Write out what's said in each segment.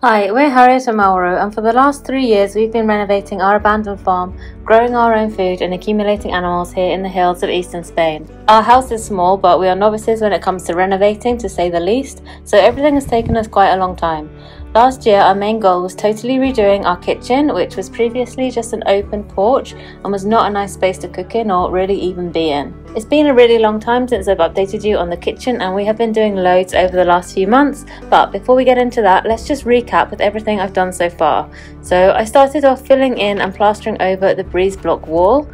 Hi, we're Harriet and Mauro, and for the last 3 years we've been renovating our abandoned farm, growing our own food and accumulating animals here in the hills of eastern Spain. Our house is small, but we are novices when it comes to renovating, to say the least, so everything has taken us quite a long time. Last year our main goal was totally redoing our kitchen, which was previously just an open porch and was not a nice space to cook in or really even be in. It's been a really long time since I've updated you on the kitchen, and we have been doing loads over the last few months, but before we get into that, let's just recap with everything I've done so far. So I started off filling in and plastering over the breeze block wall.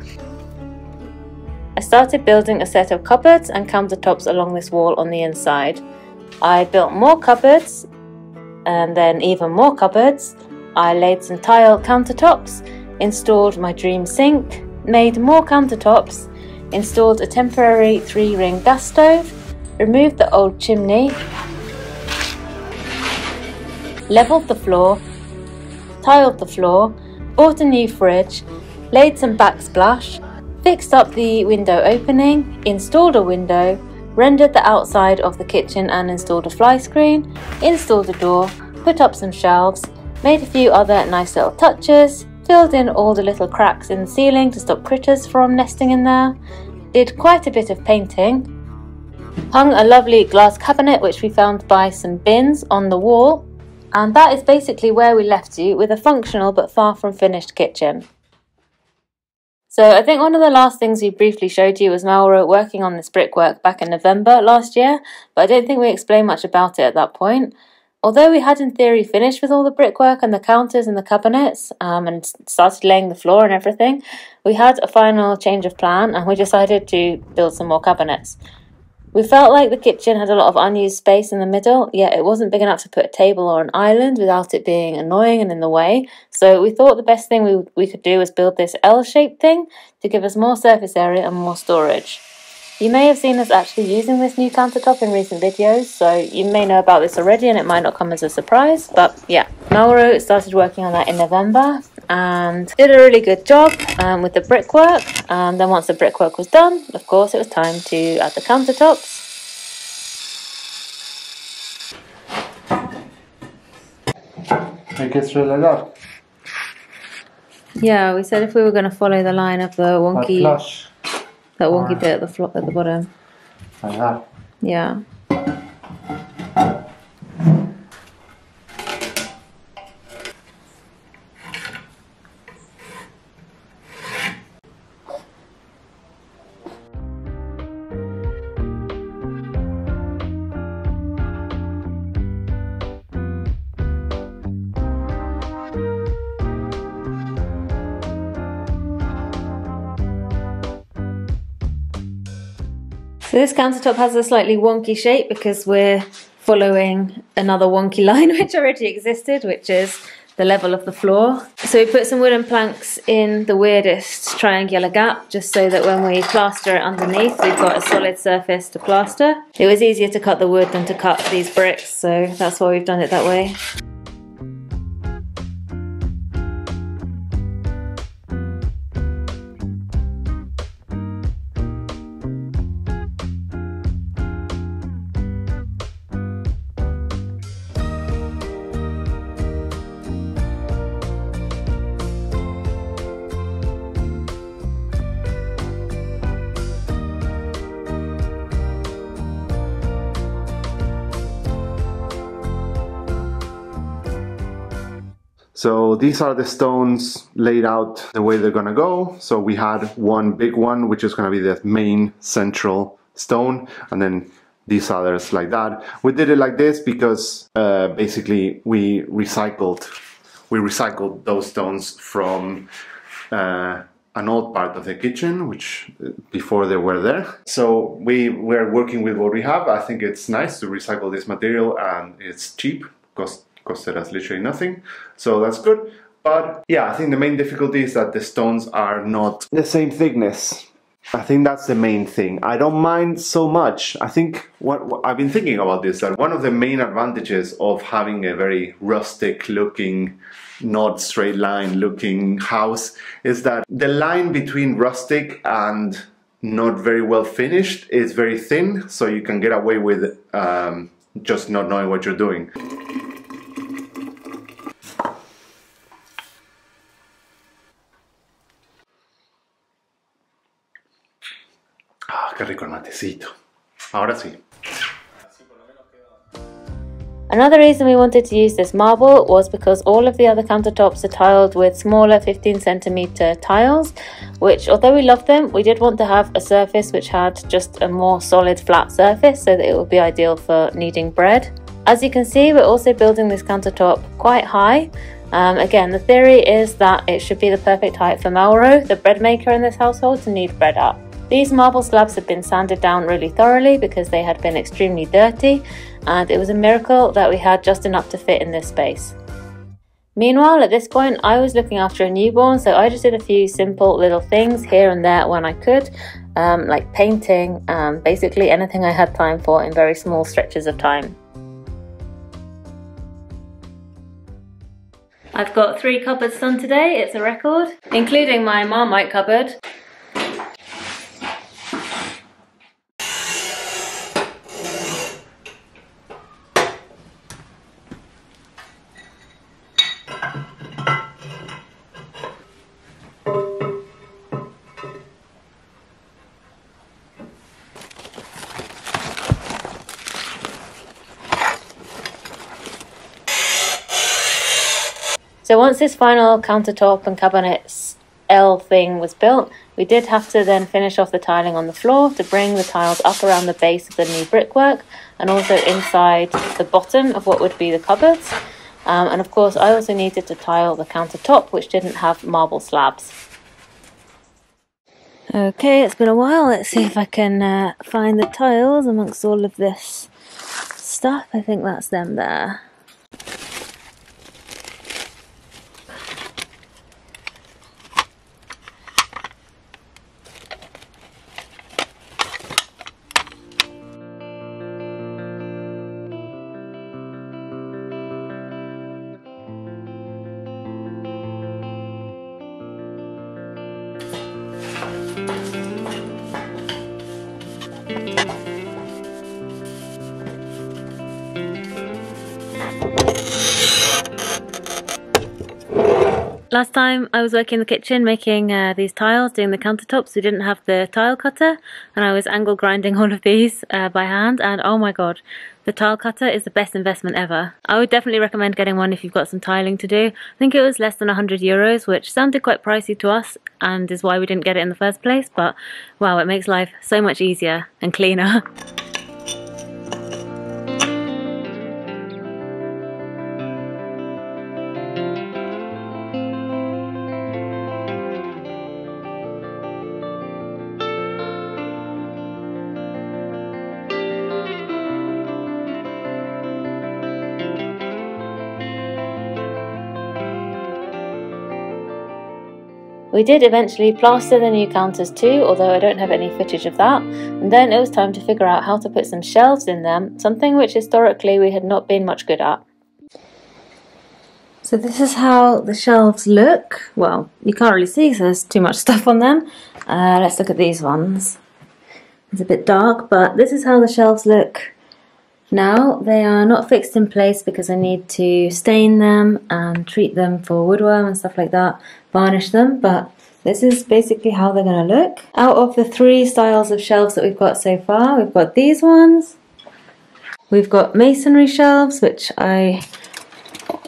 I started building a set of cupboards and countertops along this wall on the inside. I built more cupboards and then even more cupboards. I laid some tile countertops, installed my dream sink, made more countertops, installed a temporary 3-ring gas stove, removed the old chimney, levelled the floor, tiled the floor, bought a new fridge, laid some backsplash, fixed up the window opening, installed a window, rendered the outside of the kitchen and installed a fly screen, installed a door, put up some shelves, made a few other nice little touches, filled in all the little cracks in the ceiling to stop critters from nesting in there, did quite a bit of painting, hung a lovely glass cabinet which we found by some bins on the wall, and that is basically where we left you, with a functional but far from finished kitchen. So I think one of the last things we briefly showed you was Mauro working on this brickwork back in November last year, but I don't think we explained much about it at that point. Although we had in theory finished with all the brickwork and the counters and the cabinets and started laying the floor and everything, we had a final change of plan and we decided to build some more cabinets. We felt like the kitchen had a lot of unused space in the middle, yet it wasn't big enough to put a table or an island without it being annoying and in the way. So we thought the best thing we could do was build this L-shaped thing to give us more surface area and more storage. You may have seen us actually using this new countertop in recent videos, so you may know about this already and it might not come as a surprise, but yeah. Mauro started working on that in November and did a really good job with the brickwork, and then once the brickwork was done, of course it was time to add the countertops. It gets really dark. Yeah, we said if we were going to follow the line of the wonky, that wonky bit at the bottom. Like that. Yeah. So this countertop has a slightly wonky shape because we're following another wonky line which already existed, which is the level of the floor. So we put some wooden planks in the weirdest triangular gap just so that when we plaster it underneath we've got a solid surface to plaster. It was easier to cut the wood than to cut these bricks, so that's why we've done it that way. So these are the stones laid out the way they're gonna go. So we had one big one, which is gonna be the main central stone, and then these others like that. We did it like this because basically we recycled those stones from an old part of the kitchen, which before they were there. So we were working with what we have. I think it's nice to recycle this material, and it's cheap, costed us literally nothing, so that's good. But yeah, I think the main difficulty is that the stones are not the same thickness. I think that's the main thing. I don't mind so much. I think what I've been thinking about this, that one of the main advantages of having a very rustic looking, not straight line looking house is that the line between rustic and not very well finished is very thin, so you can get away with just not knowing what you're doing. qué rico el matecito. Ahora sí. Another reason we wanted to use this marble was because all of the other countertops are tiled with smaller 15cm tiles, which although we love them, we did want to have a surface which had just a more solid flat surface so that it would be ideal for kneading bread. As you can see, we're also building this countertop quite high. Again, the theory is that it should be the perfect height for Mauro, the bread maker in this household, to knead bread up. These marble slabs had been sanded down really thoroughly because they had been extremely dirty, and it was a miracle that we had just enough to fit in this space. Meanwhile, at this point, I was looking after a newborn, so I just did a few simple little things here and there when I could, like painting, basically anything I had time for in very small stretches of time. I've got 3 cupboards done today, it's a record, including my Marmite cupboard. So once this final countertop and cabinets L thing was built, we did have to then finish off the tiling on the floor to bring the tiles up around the base of the new brickwork and also inside the bottom of what would be the cupboards. And of course I also needed to tile the countertop, which didn't have marble slabs. Okay, it's been a while. Let's see if I can find the tiles amongst all of this stuff. I think that's them there. Last time I was working in the kitchen making these tiles, doing the countertops, we didn't have the tile cutter and I was angle grinding all of these by hand, and oh my god, the tile cutter is the best investment ever. I would definitely recommend getting one if you've got some tiling to do. I think it was less than €100, which sounded quite pricey to us and is why we didn't get it in the first place, but wow, it makes life so much easier and cleaner. We did eventually plaster the new counters too, although I don't have any footage of that, and then it was time to figure out how to put some shelves in them, something which historically we had not been much good at. So this is how the shelves look. Well, you can't really see because there's too much stuff on them. Let's look at these ones. It's a bit dark, but this is how the shelves look now. They are not fixed in place because I need to stain them and treat them for woodworm and stuff like that, varnish them, but this is basically how they're going to look. Out of the 3 styles of shelves that we've got so far, we've got these ones, we've got masonry shelves, which I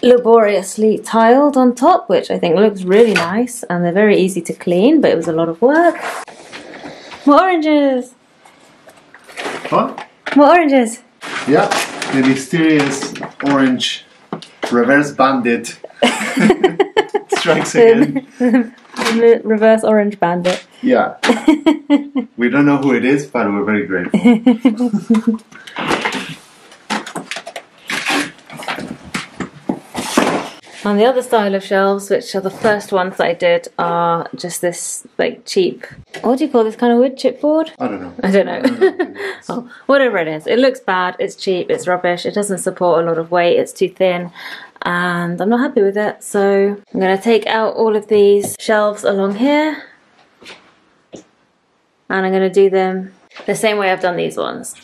laboriously tiled on top, which I think looks really nice, and they're very easy to clean, but it was a lot of work. More oranges! What? More oranges! Yeah, the mysterious orange reverse bandit strikes again. Reverse orange bandit. Yeah. We don't know who it is, but we're very grateful. And the other style of shelves, which are the first ones that I did, are just this like cheap, what do you call this kind of wood? Chipboard? I don't know. I don't know. Oh, whatever it is. It looks bad, it's cheap, it's rubbish, it doesn't support a lot of weight, it's too thin, and I'm not happy with it. So I'm going to take out all of these shelves along here, and I'm going to do them the same way I've done these ones.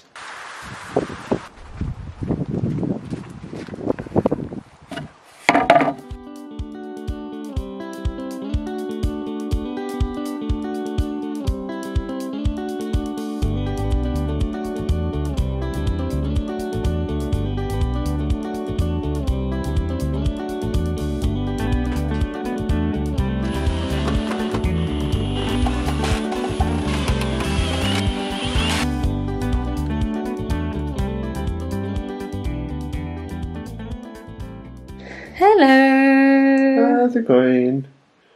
Hello. How's it going?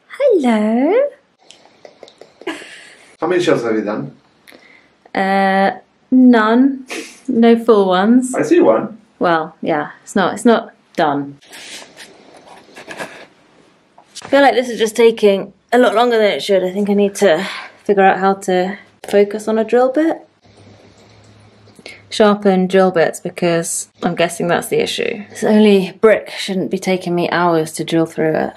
Hello. How many shells have you done? None. No full ones. I see one. Well, yeah, it's not done. I feel like this is just taking a lot longer than it should. I think I need to figure out how to focus on a drill bit. Sharpen drill bits, because I'm guessing that's the issue. It's only brick, shouldn't be taking me hours to drill through it.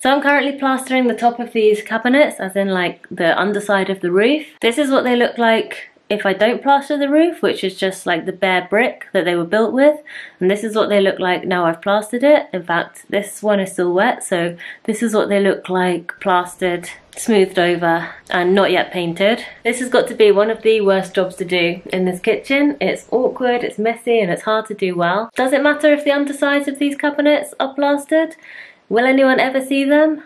So I'm currently plastering the top of these cabinets, as in like the underside of the roof. This is what they look like if I don't plaster the roof, which is just like the bare brick that they were built with. And this is what they look like now I've plastered it. In fact, this one is still wet, so this is what they look like plastered, smoothed over, and not yet painted. This has got to be one of the worst jobs to do in this kitchen. It's awkward, it's messy, and it's hard to do well. Does it matter if the undersides of these cabinets are plastered? Will anyone ever see them?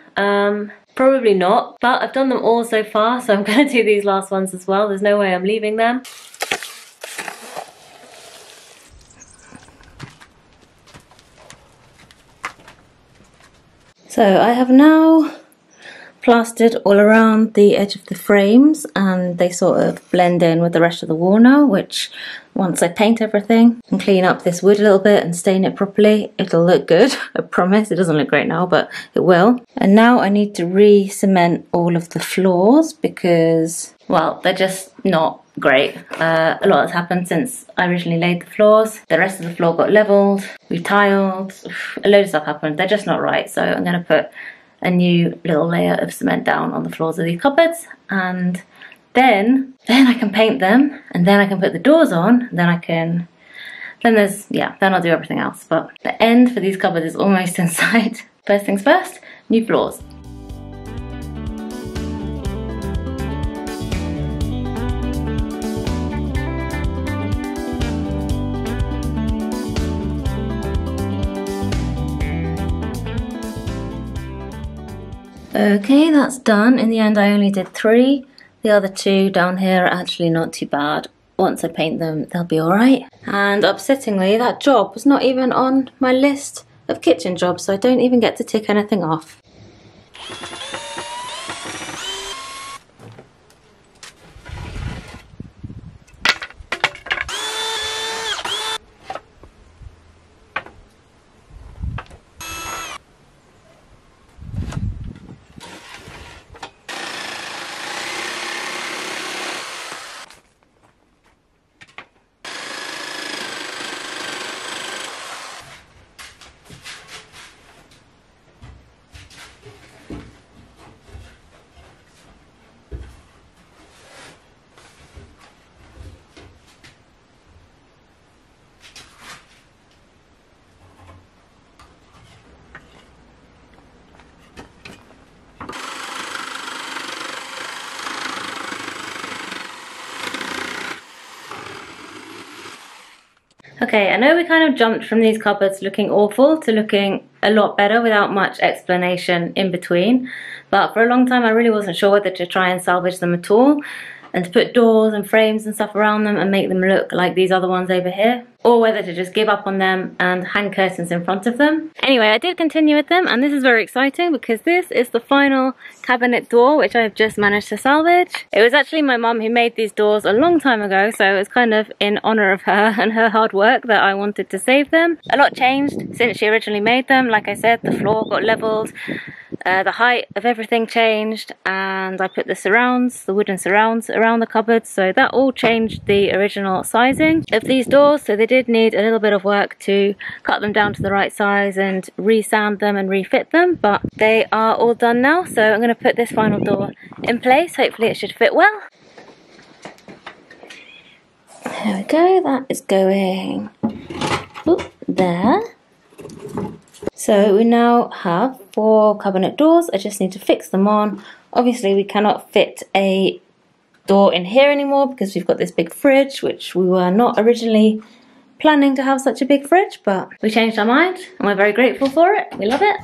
Probably not, but I've done them all so far, so I'm going to do these last ones as well. There's no way I'm leaving them. So I have now plastered all around the edge of the frames, and they sort of blend in with the rest of the wall now, which once I paint everything and clean up this wood a little bit and stain it properly, it'll look good. I promise. It doesn't look great now, but it will. And now I need to re-cement all of the floors because, well, they're just not great. A lot has happened since I originally laid the floors. The rest of the floor got leveled, we tiled, a load of stuff happened. They're just not right, so I'm going to put a new little layer of cement down on the floors of these cupboards, and then I can paint them, and then I can put the doors on, then I'll do everything else. But the end for these cupboards is almost in sight. First things first, new floors. Okay, that's done. In the end I only did 3. The other 2 down here are actually not too bad. Once I paint them, they'll be alright. And upsettingly, that job was not even on my list of kitchen jobs, so I don't even get to tick anything off. Okay, I know we kind of jumped from these cupboards looking awful to looking a lot better without much explanation in between, but for a long time I really wasn't sure whether to try and salvage them at all and to put doors and frames and stuff around them and make them look like these other ones over here, or whether to just give up on them and hang curtains in front of them. Anyway, I did continue with them, and this is very exciting because this is the final cabinet door which I've just managed to salvage. It was actually my mum who made these doors a long time ago, so it was kind of in honour of her and her hard work that I wanted to save them. A lot changed since she originally made them. Like I said, the floor got levelled, the height of everything changed, and I put the surrounds, the wooden surrounds around the cupboards, so that all changed the original sizing of these doors. So they did need a little bit of work to cut them down to the right size and re-sand them and refit them, but they are all done now. So I'm going to put this final door in place. Hopefully it should fit well. There we go, that is going there. So we now have 4 cabinet doors. I just need to fix them on. Obviously we cannot fit a door in here anymore because we've got this big fridge, which we were not originally planning to have such a big fridge, but we changed our mind and we're very grateful for it. We love it.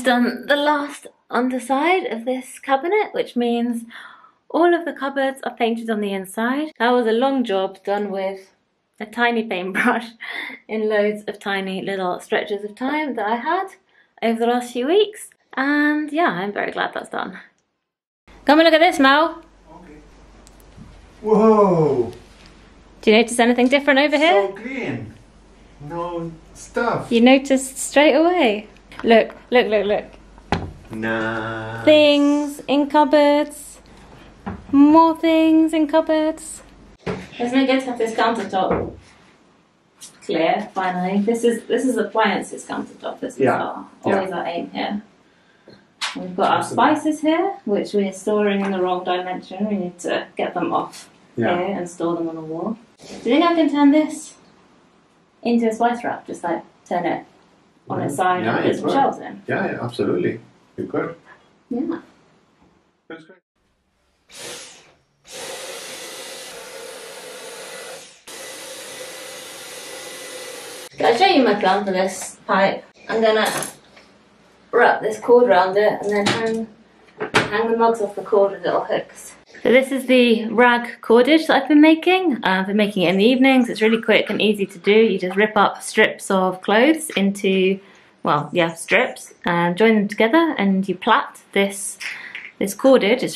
done the last underside of this cabinet, which means all of the cupboards are painted on the inside. That was a long job done with a tiny paintbrush in loads of tiny little stretches of time that I had over the last few weeks. And yeah, I'm very glad that's done. Come and look at this, Mel. Okay. Whoa! Do you notice anything different over here? So clean. No stuff. You noticed straight away. Look, look, look, look. Nice. Things in cupboards. More things in cupboards. It's no good to have this countertop clear, finally. This is appliances countertop. This is always our aim here. We've got our spices here, which we're storing in the wrong dimension. We need to get them off here and store them on the wall. Do you think I can turn this into a spice rack? Just like turn it on its side and put some shelves in? Yeah, absolutely. You could. Yeah. That's great. I'll show you my plan for this pipe. I'm gonna wrap this cord around it and then hang the mugs off the cord with little hooks. So this is the rag cordage that I've been making. I've been making it in the evenings. It's really quick and easy to do. You just rip up strips of clothes into, well, yeah, strips, and join them together, and you plait this cordage. It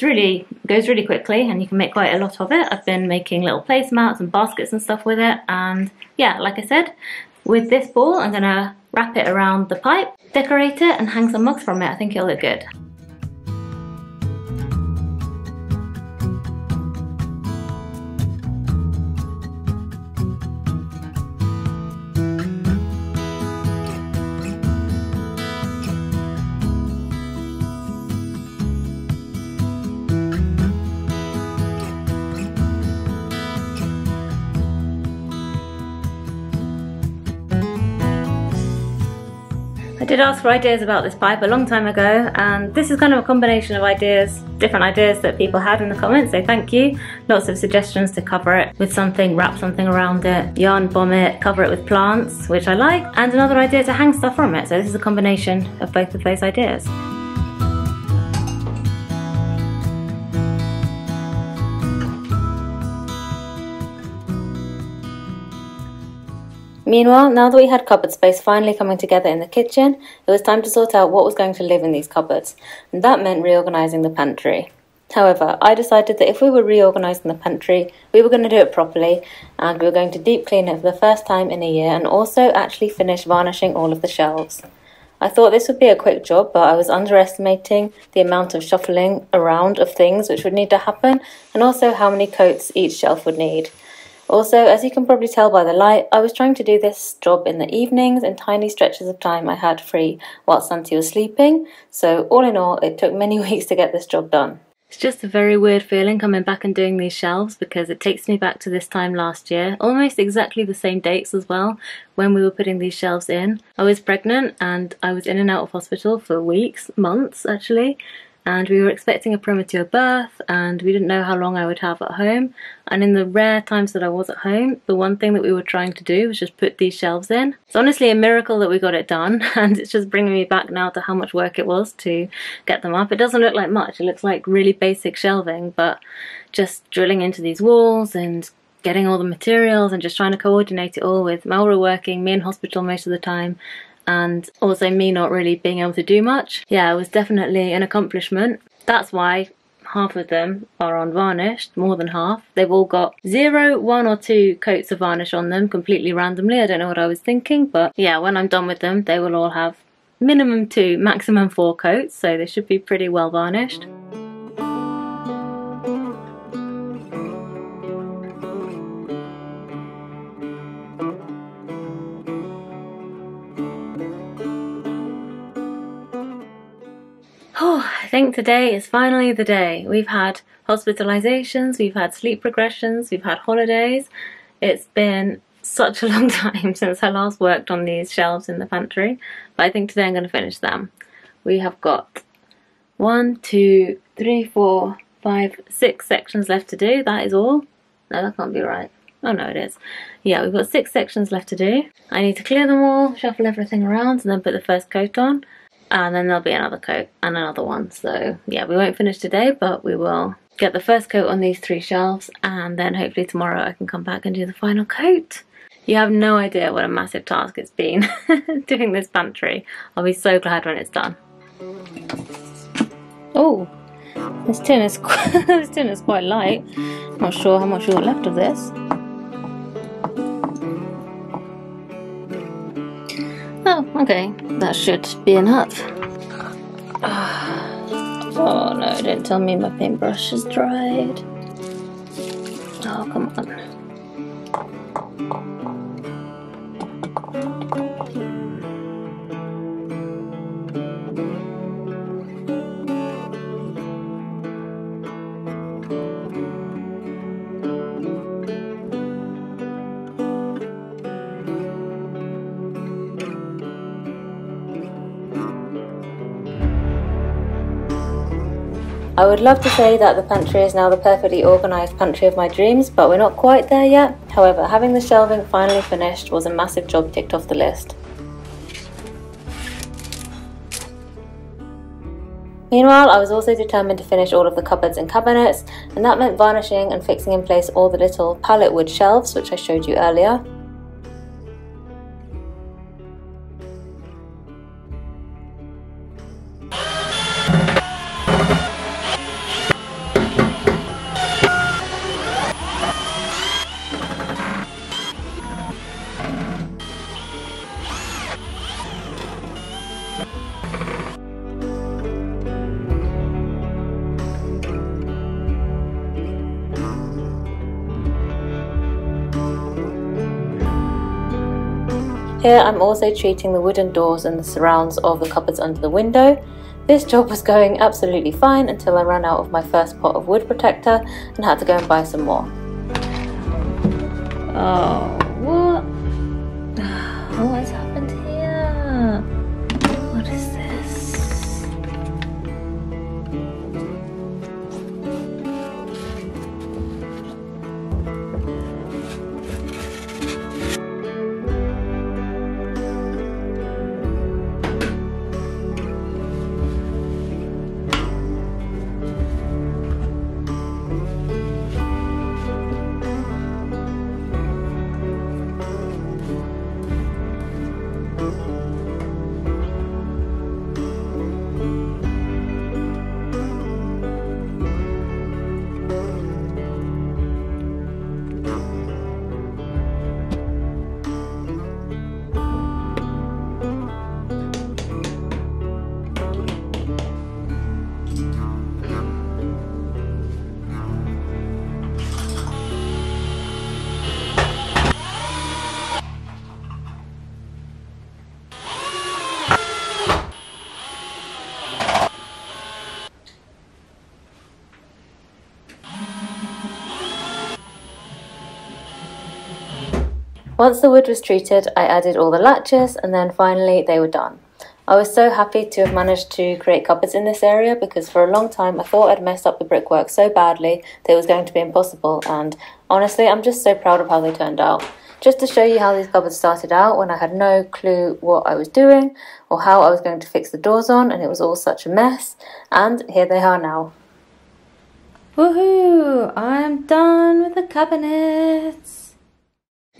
goes really quickly, and you can make quite a lot of it. I've been making little placemats and baskets and stuff with it, and yeah, like I said, with this ball, I'm gonna wrap it around the pipe, decorate it, and hang some mugs from it. I think it'll look good. I did ask for ideas about this pipe a long time ago, and this is kind of a combination of ideas, different ideas that people had in the comments, so thank you. Lots of suggestions to cover it with something, wrap something around it, yarn bomb it, cover it with plants, which I like, and another idea to hang stuff from it. So this is a combination of both of those ideas. Meanwhile, now that we had cupboard space finally coming together in the kitchen, it was time to sort out what was going to live in these cupboards, and that meant reorganising the pantry. However, I decided that if we were reorganising the pantry, we were going to do it properly, and we were going to deep clean it for the first time in a year and also actually finish varnishing all of the shelves. I thought this would be a quick job, but I was underestimating the amount of shuffling around of things which would need to happen, and also how many coats each shelf would need. Also, as you can probably tell by the light, I was trying to do this job in the evenings and tiny stretches of time I had free while Santi was sleeping, so all in all, it took many weeks to get this job done. It's just a very weird feeling coming back and doing these shelves, because it takes me back to this time last year, almost exactly the same dates as well, when we were putting these shelves in. I was pregnant and I was in and out of hospital for weeks, months actually, and we were expecting a premature birth and we didn't know how long I would have at home, and in the rare times that I was at home, the one thing that we were trying to do was just put these shelves in. It's honestly a miracle that we got it done, and it's just bringing me back now to how much work it was to get them up. It doesn't look like much, it looks like really basic shelving, but just drilling into these walls and getting all the materials and just trying to coordinate it all with Maura working, me in hospital most of the time, and also me not really being able to do much. Yeah, it was definitely an accomplishment. That's why half of them are unvarnished, more than half. They've all got 0, 1 or 2 coats of varnish on them completely randomly. I don't know what I was thinking, but yeah, when I'm done with them, they will all have minimum 2, maximum 4 coats, so they should be pretty well varnished. I think today is finally the day. We've had hospitalizations, we've had sleep regressions, we've had holidays. It's been such a long time since I last worked on these shelves in the pantry, but I think today I'm going to finish them. We have got 1, 2, 3, 4, 5, 6 sections left to do. That is all. No, that can't be right. Oh no, it is. Yeah, we've got 6 sections left to do. I need to clear them all, shuffle everything around, and then put the first coat on. and then there'll be another coat and another one. So yeah, we won't finish today, but we will get the first coat on these 3 shelves, and then hopefully tomorrow I can come back and do the final coat. You have no idea what a massive task it's been doing this pantry. I'll be so glad when it's done. Oh, this tin is quite light. Not sure how much we got left of this. Oh, okay, that should be enough. Oh no, don't tell me my paintbrush is dried. Oh, come on. I would love to say that the pantry is now the perfectly organised pantry of my dreams, but we're not quite there yet. However, having the shelving finally finished was a massive job ticked off the list. Meanwhile, I was also determined to finish all of the cupboards and cabinets, and that meant varnishing and fixing in place all the little pallet wood shelves which I showed you earlier. Here I'm also treating the wooden doors and the surrounds of the cupboards under the window. This job was going absolutely fine until I ran out of my first pot of wood protector and had to go and buy some more. Oh, what? What has happened here? What is this? Once the wood was treated, I added all the latches, and then finally they were done. I was so happy to have managed to create cupboards in this area, because for a long time I thought I'd messed up the brickwork so badly that it was going to be impossible, and honestly I'm just so proud of how they turned out. Just to show you how these cupboards started out when I had no clue what I was doing or how I was going to fix the doors on, and it was all such a mess, and here they are now. Woohoo! I'm done with the cabinets!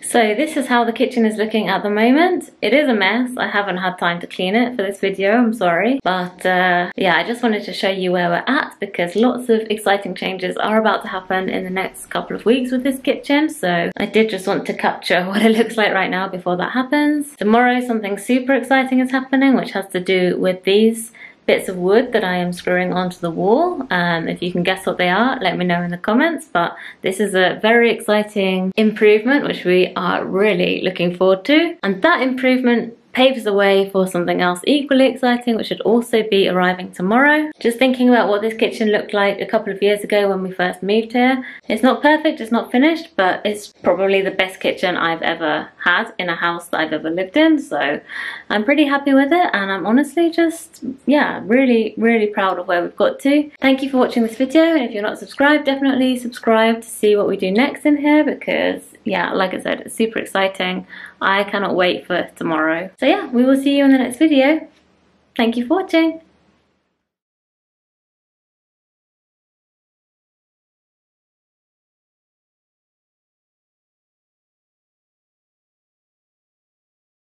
So this is how the kitchen is looking at the moment. It is a mess. I haven't had time to clean it for this video, I'm sorry. But yeah, I just wanted to show you where we're at, because lots of exciting changes are about to happen in the next couple of weeks with this kitchen. So I did just want to capture what it looks like right now before that happens. Tomorrow something super exciting is happening, which has to do with these bits of wood that I am screwing onto the wall. If you can guess what they are, let me know in the comments, but this is a very exciting improvement which we are really looking forward to, and that improvement paves the way for something else equally exciting, which should also be arriving tomorrow. Just thinking about what this kitchen looked like a couple of years ago when we first moved here. It's not perfect, it's not finished, but it's probably the best kitchen I've ever had in a house that I've ever lived in, so I'm pretty happy with it, and I'm honestly just, yeah, really proud of where we've got to. Thank you for watching this video, and if you're not subscribed, definitely subscribe to see what we do next in here, because yeah, like I said, it's super exciting. I cannot wait for tomorrow. So yeah, we will see you in the next video. Thank you for watching.